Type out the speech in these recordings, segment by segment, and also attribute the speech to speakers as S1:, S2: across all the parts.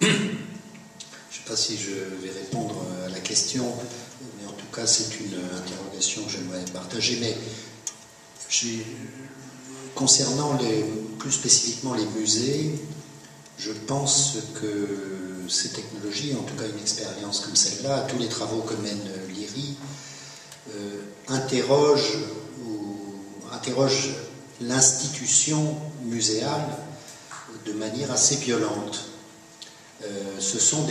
S1: Je ne sais pas si je vais répondre à la question, mais en tout cas c'est une interrogation que j'aimerais partager. Mais concernant plus spécifiquement les musées, je pense que ces technologies, en tout cas une expérience comme celle-là, tous les travaux que mène l'IRI, interrogent l'institution muséale de manière assez violente. Ce sont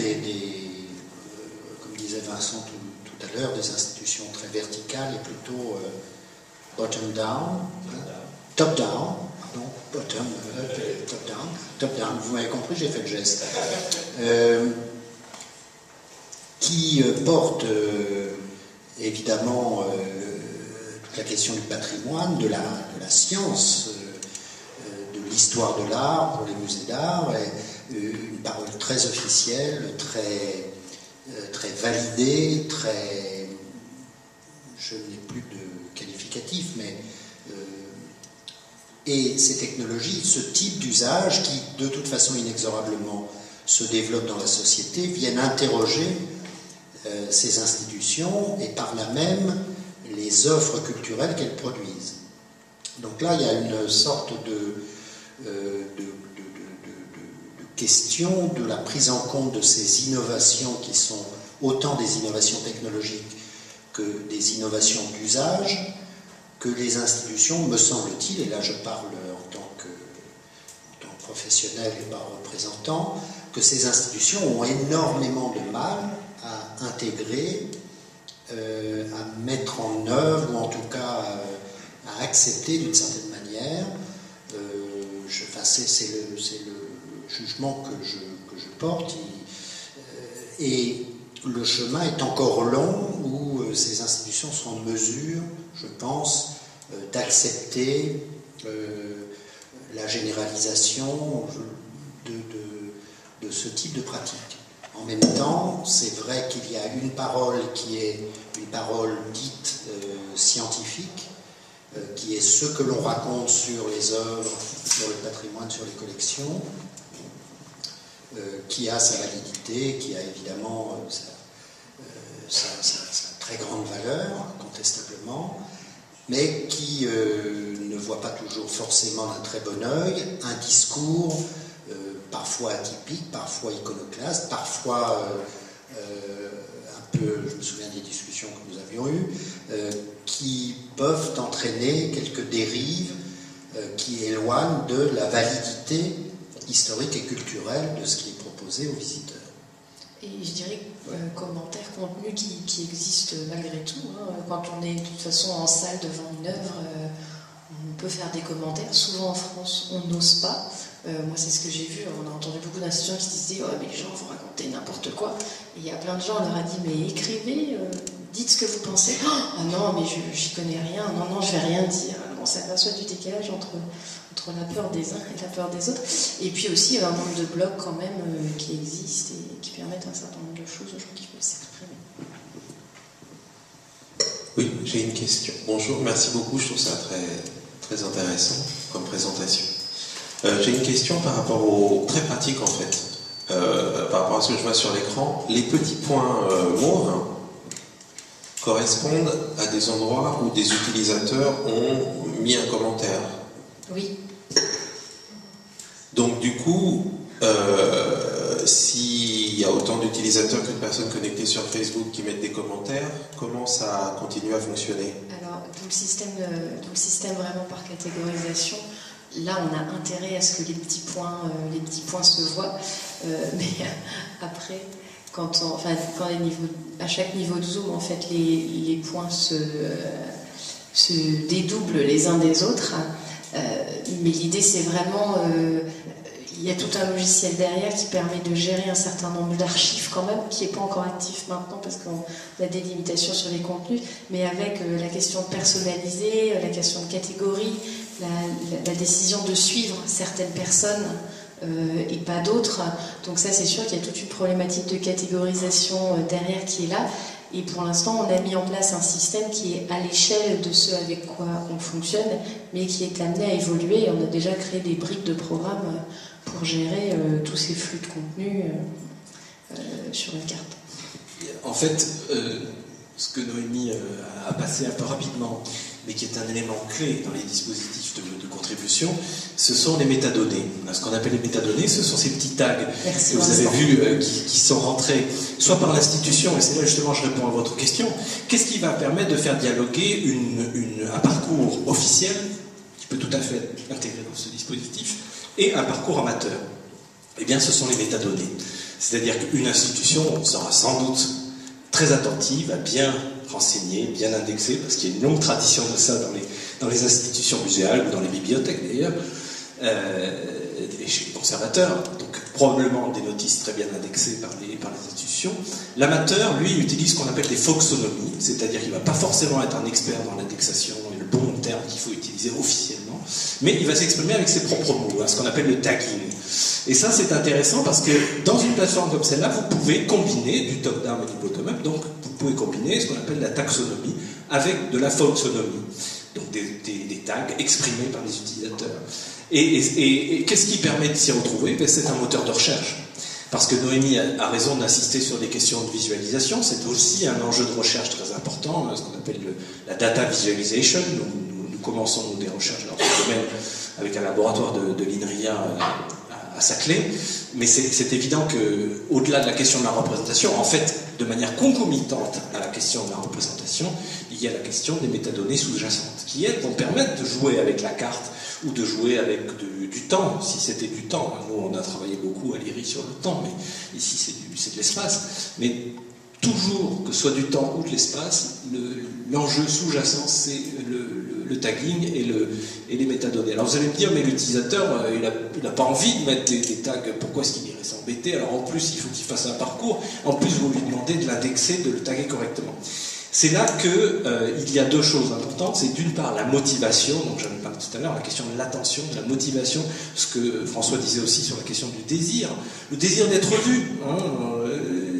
S1: comme disait Vincent tout à l'heure, des institutions très verticales et plutôt bottom-down, top-down, pardon, top-down, vous m'avez compris, j'ai fait le geste, qui portent évidemment toute la question du patrimoine, de la science, de l'histoire de l'art pour les musées d'art, une parole très officielle, très validée, je n'ai plus de qualificatif, mais et ces technologies, ce type d'usage qui de toute façon inexorablement se développe dans la société, viennent interroger ces institutions et par là même les offres culturelles qu'elles produisent. Donc là, il y a une sorte de question de la prise en compte de ces innovations qui sont autant des innovations technologiques que des innovations d'usage, que les institutions, me semble-t-il, et là je parle en tant que professionnel et pas représentant, que ces institutions ont énormément de mal à intégrer, à mettre en œuvre, ou en tout cas à accepter d'une certaine manière. C'est le jugement que je porte, et le chemin est encore long où ces institutions sont en mesure, je pense, d'accepter la généralisation de ce type de pratique. En même temps, c'est vrai qu'il y a une parole qui est une parole dite scientifique, qui est ce que l'on raconte sur les œuvres, sur le patrimoine, sur les collections, qui a sa validité, qui a évidemment sa très grande valeur, incontestablement, mais qui ne voit pas toujours forcément d'un très bon œil un discours parfois atypique, parfois iconoclaste, parfois un peu, je me souviens des discussions que nous avions eues, qui peuvent entraîner quelques dérives qui éloignent de la validité historique et culturelle de ce qui est proposé aux visiteurs.
S2: Et je dirais commentaires, contenus qui existent malgré tout. Hein. Quand on est de toute façon en salle devant une œuvre, on peut faire des commentaires. Souvent en France, on n'ose pas. Moi, c'est ce que j'ai vu. On a entendu beaucoup d'institutions qui disaient « Oh, mais les gens vont raconter n'importe quoi ». Et il y a plein de gens, on leur a dit « Mais écrivez, dites ce que vous pensez. « Ah non, mais j'y connais rien. Non, je vais rien dire. » On s'aperçoit du décalage entre la peur des uns et la peur des autres. Et puis aussi, il y a un nombre de blogs quand même qui existent et qui permettent un certain nombre de choses aux gens qui peuvent s'exprimer.
S3: Oui, j'ai une question. Bonjour, merci beaucoup. Je trouve ça très, très intéressant comme présentation. J'ai une question par rapport très pratique en fait. Par rapport à ce que je vois sur l'écran. Les petits points mauves correspondent à des endroits où des utilisateurs ont mis un commentaire.
S2: Oui.
S3: Donc du coup, s'il y a autant d'utilisateurs que de personnes connectées sur Facebook qui mettent des commentaires, comment ça continue à fonctionner?
S2: Alors, tout le système vraiment par catégorisation, là on a intérêt à ce que les petits points se voient, mais après, à chaque niveau de zoom, en fait, les points se dédoublent les uns des autres. Mais l'idée, c'est vraiment... il y a tout un logiciel derrière qui permet de gérer un certain nombre d'archives quand même, qui n'est pas encore actif maintenant parce qu'on a des limitations sur les contenus, mais avec la question de personnaliser, la question de catégorie, la décision de suivre certaines personnes et pas d'autres. Donc ça, c'est sûr qu'il y a toute une problématique de catégorisation derrière qui est là. Et pour l'instant, on a mis en place un système qui est à l'échelle de ce avec quoi on fonctionne, mais qui est amené à évoluer. On a déjà créé des briques de programme pour gérer tous ces flux de contenu sur une carte.
S4: En fait, ce que Noémie a passé un peu rapidement, mais qui est un élément clé dans les dispositifs de contribution, ce sont les métadonnées. Ce qu'on appelle les métadonnées, ce sont ces petits tags que vous avez vus qui sont rentrés soit par l'institution, et c'est là justement je réponds à votre question, qu'est-ce qui va permettre de faire dialoguer un parcours officiel, qui peut tout à fait être intégré dans ce dispositif, et un parcours amateur? Eh bien, ce sont les métadonnées. C'est-à-dire qu'une institution sera sans doute très attentive à bien renseigner, bien indexer, parce qu'il y a une longue tradition de ça dans les institutions muséales ou dans les bibliothèques d'ailleurs, et chez les conservateurs, donc probablement des notices très bien indexées par les institutions. L'amateur, lui, utilise ce qu'on appelle des folksonomies, c'est-à-dire qu'il ne va pas forcément être un expert dans l'indexation et le bon terme qu'il faut utiliser officiellement, mais il va s'exprimer avec ses propres mots, ce qu'on appelle le tagging. Et ça, c'est intéressant parce que dans une plateforme comme celle-là, vous pouvez combiner du top-down et du bottom-up, donc vous pouvez combiner ce qu'on appelle la taxonomie avec de la folksonomie, donc des tags exprimés par les utilisateurs. Et qu'est-ce qui permet de s'y retrouver? C'est un moteur de recherche. Parce que Noémie a raison d'insister sur des questions de visualisation, c'est aussi un enjeu de recherche très important, ce qu'on appelle la data visualization. Nous commençons des recherches dans ce domaine avec un laboratoire de l'INRIA à Saclay, mais c'est évident qu'au-delà de la question de la représentation, en fait, de manière concomitante à la question de la représentation, il y a la question des métadonnées sous-jacentes, qui elles vont permettre de jouer avec la carte ou de jouer avec du temps, si c'était du temps. Nous, on a travaillé beaucoup à l'IRI sur le temps, mais ici, c'est de l'espace. Mais toujours, que ce soit du temps ou de l'espace, l'enjeu sous-jacent, c'est le tagging et les métadonnées. Alors vous allez me dire, mais l'utilisateur, il n'a pas envie de mettre des tags, pourquoi est-ce qu'il irait s'embêter? Alors en plus, il faut qu'il fasse un parcours, en plus vous lui demandez de l'indexer, de le taguer correctement. C'est là qu'il y a deux choses importantes, c'est d'une part la motivation, donc j'en ai parlé tout à l'heure, la question de l'attention, de la motivation, ce que François disait aussi sur la question du désir, le désir d'être vu,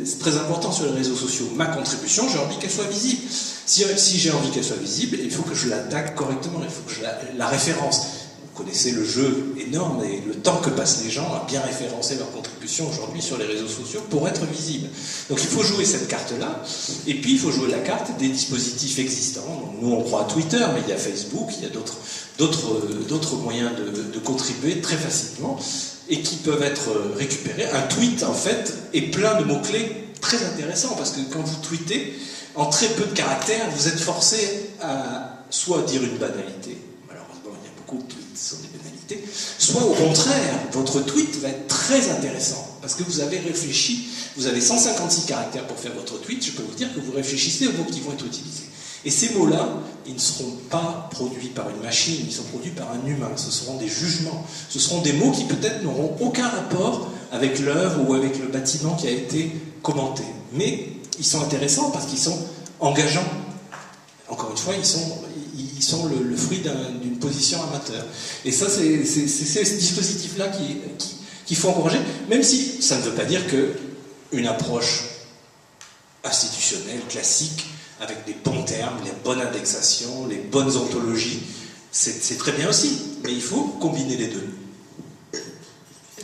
S4: c'est très important sur les réseaux sociaux. Ma contribution, j'ai envie qu'elle soit visible. Si j'ai envie qu'elle soit visible, il faut que je la tague correctement, il faut que je la référence. Vous connaissez le jeu énorme et le temps que passent les gens à bien référencer leur contribution aujourd'hui sur les réseaux sociaux pour être visible. Donc il faut jouer cette carte-là, et puis il faut jouer la carte des dispositifs existants. Donc, nous on croit à Twitter, mais il y a Facebook, il y a d'autres moyens de contribuer très facilement et qui peuvent être récupérés. Un tweet en fait est plein de mots-clés très intéressants, parce que quand vous tweetez, en très peu de caractères, vous êtes forcé à soit dire une banalité, malheureusement il y a beaucoup de tweets qui sont des banalités, soit au contraire, votre tweet va être très intéressant, parce que vous avez réfléchi, vous avez 156 caractères pour faire votre tweet, je peux vous dire que vous réfléchissez aux mots qui vont être utilisés. Et ces mots-là, ils ne seront pas produits par une machine, ils sont produits par un humain, ce seront des jugements, ce seront des mots qui peut-être n'auront aucun rapport avec l'œuvre ou avec le bâtiment qui a été commenté. Mais ils sont intéressants parce qu'ils sont engageants. Encore une fois, ils sont le fruit d'une position amateur. Et ça, c'est ce dispositif-là qu'il faut encourager, même si ça ne veut pas dire qu'une approche institutionnelle, classique, avec les bons termes, les bonnes indexations, les bonnes ontologies, c'est très bien aussi, mais il faut combiner les deux.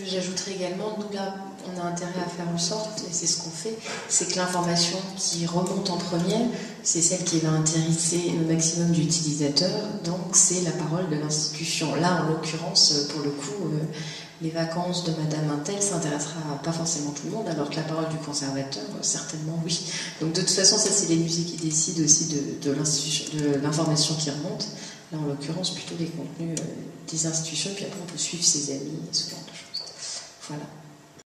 S2: J'ajouterais également, nous là, on a intérêt à faire en sorte, et c'est ce qu'on fait, c'est que l'information qui remonte en premier, c'est celle qui va intéresser le maximum d'utilisateurs, donc c'est la parole de l'institution. Là, en l'occurrence, pour le coup, les vacances de Madame Intel s'intéressera pas forcément tout le monde, alors que la parole du conservateur, certainement oui. Donc de toute façon, ça c'est les musées qui décident aussi de l'information qui remonte. Là, en l'occurrence, plutôt les contenus des institutions, puis après on peut suivre ses amis, ce genre de choses. Voilà.